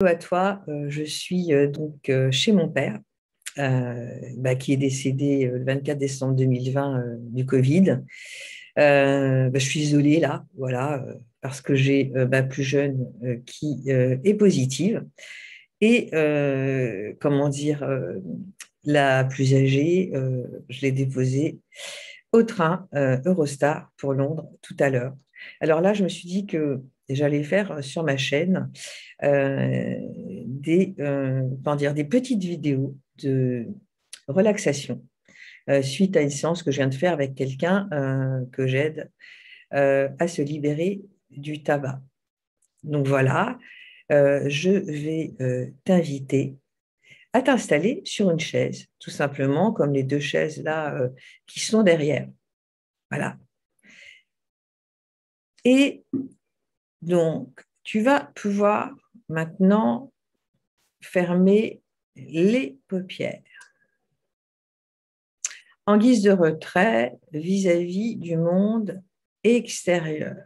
Hello à toi, je suis chez mon père qui est décédé le 24 décembre 2020 du Covid. Je suis isolée là, voilà, parce que j'ai ma plus jeune qui est positive et comment dire, la plus âgée, je l'ai déposée au train Eurostar pour Londres tout à l'heure. Alors là, je me suis dit que j'allais faire sur ma chaîne comment dire, des petites vidéos de relaxation suite à une séance que je viens de faire avec quelqu'un que j'aide à se libérer du tabac. Donc voilà, je vais t'inviter à t'installer sur une chaise, tout simplement, comme les deux chaises là qui sont derrière. Voilà. Et donc, tu vas pouvoir maintenant fermer les paupières en guise de retrait vis-à-vis du monde extérieur.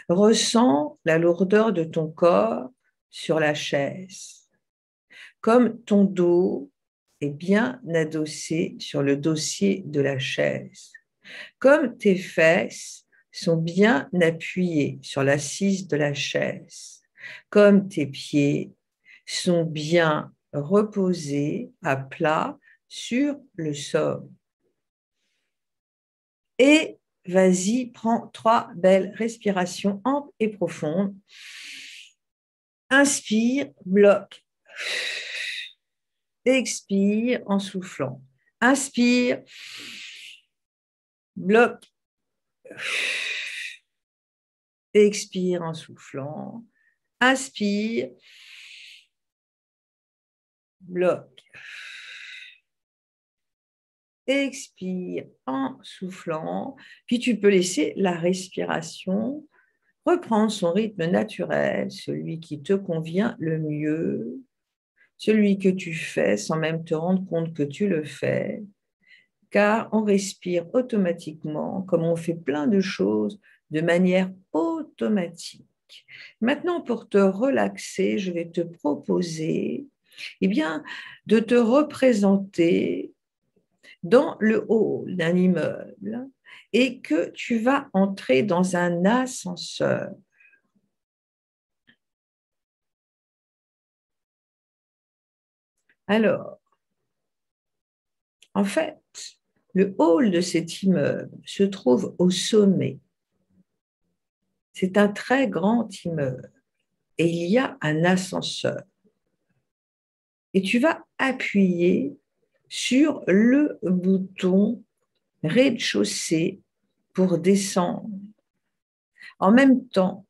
Ressens la lourdeur de ton corps sur la chaise, comme ton dos est bien adossé sur le dossier de la chaise, comme tes fesses sont bien appuyées sur l'assise de la chaise, comme tes pieds sont bien reposés à plat sur le sol. Et vas-y, prends 3 belles respirations amples et profondes. Inspire, bloque. Expire en soufflant. Inspire, bloque. Expire en soufflant. Inspire, bloque. Expire en soufflant. Puis tu peux laisser la respiration reprendre son rythme naturel, celui qui te convient le mieux, celui que tu fais sans même te rendre compte que tu le fais, car on respire automatiquement, comme on fait plein de choses de manière automatique. Maintenant, pour te relaxer, je vais te proposer de te représenter dans le hall d'un immeuble et que tu vas entrer dans un ascenseur. Alors, en fait, le hall de cet immeuble se trouve au sommet. C'est un très grand immeuble et il y a un ascenseur. Et tu vas appuyer sur le bouton rez-de-chaussée pour descendre. En même temps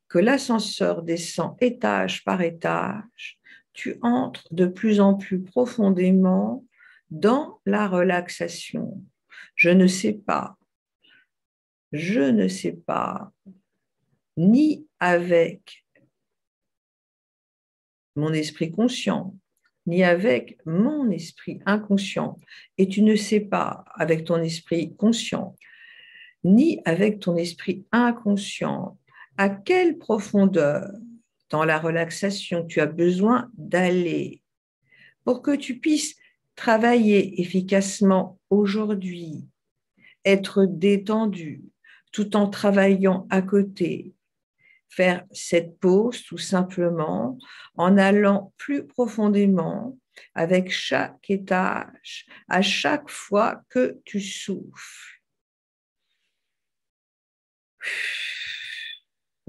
que l'ascenseur descend étage par étage, tu entres de plus en plus profondément dans la relaxation. Je ne sais pas, ni avec mon esprit conscient, ni avec mon esprit inconscient, et tu ne sais pas avec ton esprit conscient, ni avec ton esprit inconscient, à quelle profondeur dans la relaxation tu as besoin d'aller pour que tu puisses travailler efficacement aujourd'hui, être détendu tout en travaillant à côté, faire cette pause tout simplement en allant plus profondément avec chaque étage, à chaque fois que tu souffles.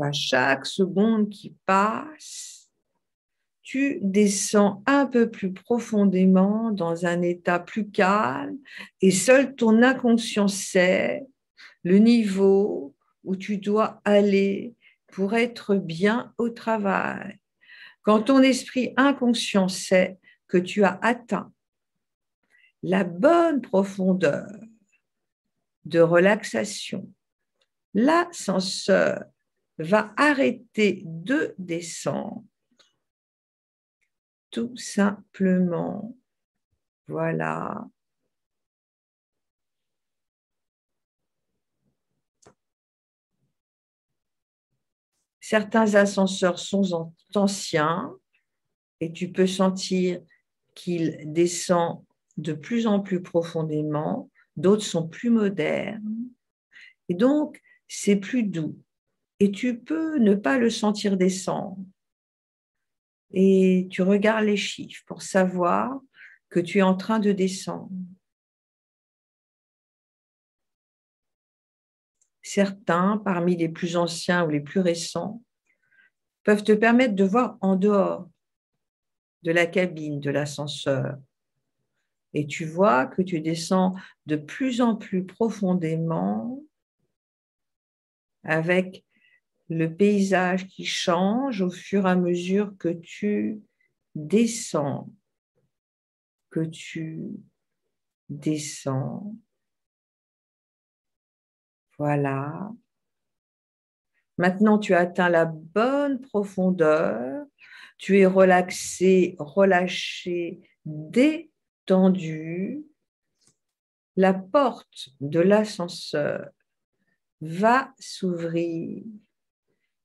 À chaque seconde qui passe, tu descends un peu plus profondément dans un état plus calme et seul ton inconscient sait le niveau où tu dois aller pour être bien au travail. Quand ton esprit inconscient sait que tu as atteint la bonne profondeur de relaxation, l'ascenseur va arrêter de descendre tout simplement. Voilà. Certains ascenseurs sont anciens et tu peux sentir qu'ils descendent de plus en plus profondément. D'autres sont plus modernes. Et donc, c'est plus doux. Et tu peux ne pas le sentir descendre. Et tu regardes les chiffres pour savoir que tu es en train de descendre. Certains, parmi les plus anciens ou les plus récents, peuvent te permettre de voir en dehors de la cabine, de l'ascenseur. Et tu vois que tu descends de plus en plus profondément avec le paysage qui change au fur et à mesure que tu descends, que tu descends. Voilà. Maintenant, tu as atteint la bonne profondeur. Tu es relaxé, relâché, détendu. La porte de l'ascenseur va s'ouvrir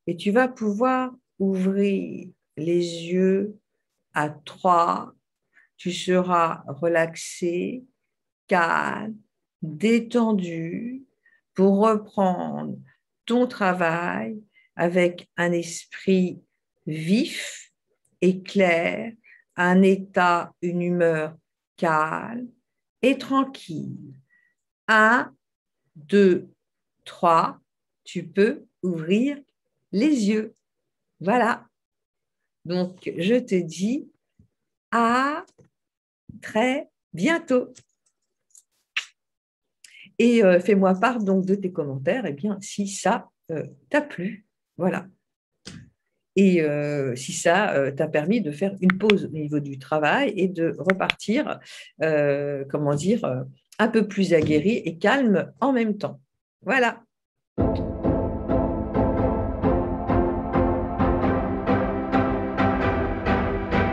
et tu vas pouvoir ouvrir les yeux à 3. Tu seras relaxé, calme, détendu pour reprendre ton travail avec un esprit vif et clair, un état, une humeur calme et tranquille. 1, 2, 3, tu peux ouvrir les yeux. Voilà. Donc, je te dis à très bientôt. Et fais-moi part donc de tes commentaires, bien, si ça t'a plu. Voilà. Et si ça t'a permis de faire une pause au niveau du travail et de repartir, un peu plus aguerri et calme en même temps. Voilà.